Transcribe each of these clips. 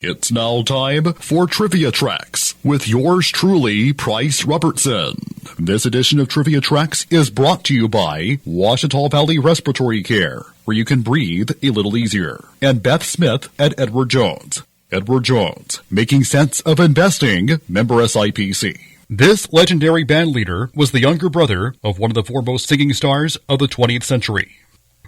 It's now time for Trivia Tracks with yours truly, Price Robertson. This edition of Trivia Tracks is brought to you by Ouachita Valley Respiratory Care, where you can breathe a little easier, and Beth Smith at Edward Jones. Edward Jones, making sense of investing, member SIPC. This legendary band leader was the younger brother of one of the foremost singing stars of the 20th century.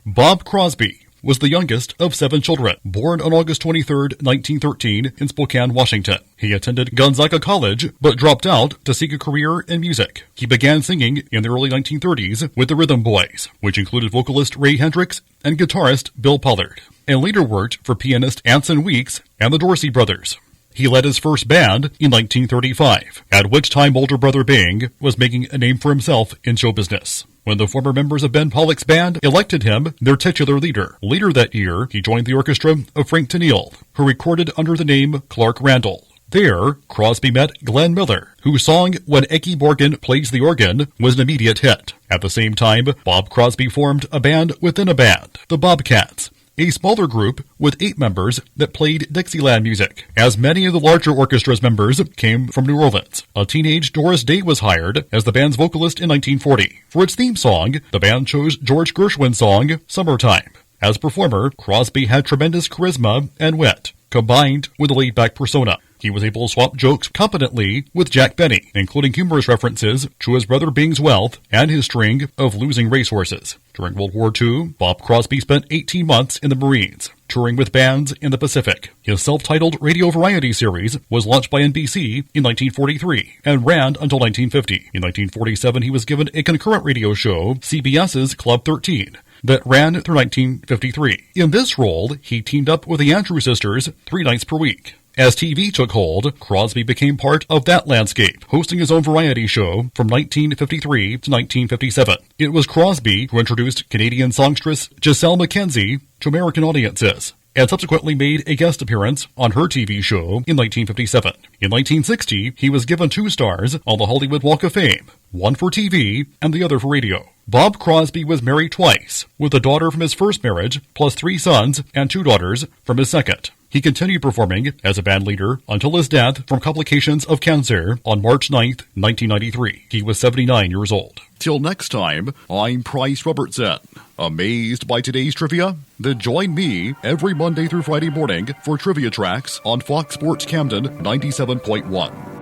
Bob Crosby was the youngest of 7 children, born on August 23, 1913 in Spokane, Washington. He attended Gonzaga College, but dropped out to seek a career in music. He began singing in the early 1930s with the Rhythm Boys, which included vocalist Ray Hendricks and guitarist Bill Pollard, and later worked for pianist Anson Weeks and the Dorsey Brothers. He led his first band in 1935, at which time older brother Bing was making a name for himself in show business, when the former members of Ben Pollock's band elected him their titular leader. Later that year, he joined the orchestra of Frank Tennille, who recorded under the name Clark Randall. There, Crosby met Glenn Miller, whose song When Eckie Morgan Plays the Organ was an immediate hit. At the same time, Bob Crosby formed a band within a band, the Bobcats, a smaller group with 8 members that played Dixieland music, as many of the larger orchestra's members came from New Orleans. A teenage Doris Day was hired as the band's vocalist in 1940. For its theme song, the band chose George Gershwin's song, Summertime. As performer, Crosby had tremendous charisma and wit, combined with a laid-back persona. He was able to swap jokes competently with Jack Benny, including humorous references to his brother Bing's wealth and his string of losing racehorses. During World War II, Bob Crosby spent 18 months in the Marines, touring with bands in the Pacific. His self-titled radio variety series was launched by NBC in 1943 and ran until 1950. In 1947, he was given a concurrent radio show, CBS's Club 13, that ran through 1953. In this role, he teamed up with the Andrews Sisters 3 nights per week. As TV took hold, Crosby became part of that landscape, hosting his own variety show from 1953 to 1957. It was Crosby who introduced Canadian songstress Giselle McKenzie to American audiences, and subsequently made a guest appearance on her TV show in 1957. In 1960, he was given 2 stars on the Hollywood Walk of Fame, one for TV and the other for radio. Bob Crosby was married twice, with a daughter from his first marriage, plus 3 sons and 2 daughters from his second. He continued performing as a band leader until his death from complications of cancer on March 9, 1993. He was 79 years old. Till next time, I'm Price Robertson. Amazed by today's trivia? Then join me every Monday through Friday morning for Trivia Tracks on Fox Sports Camden 97.1.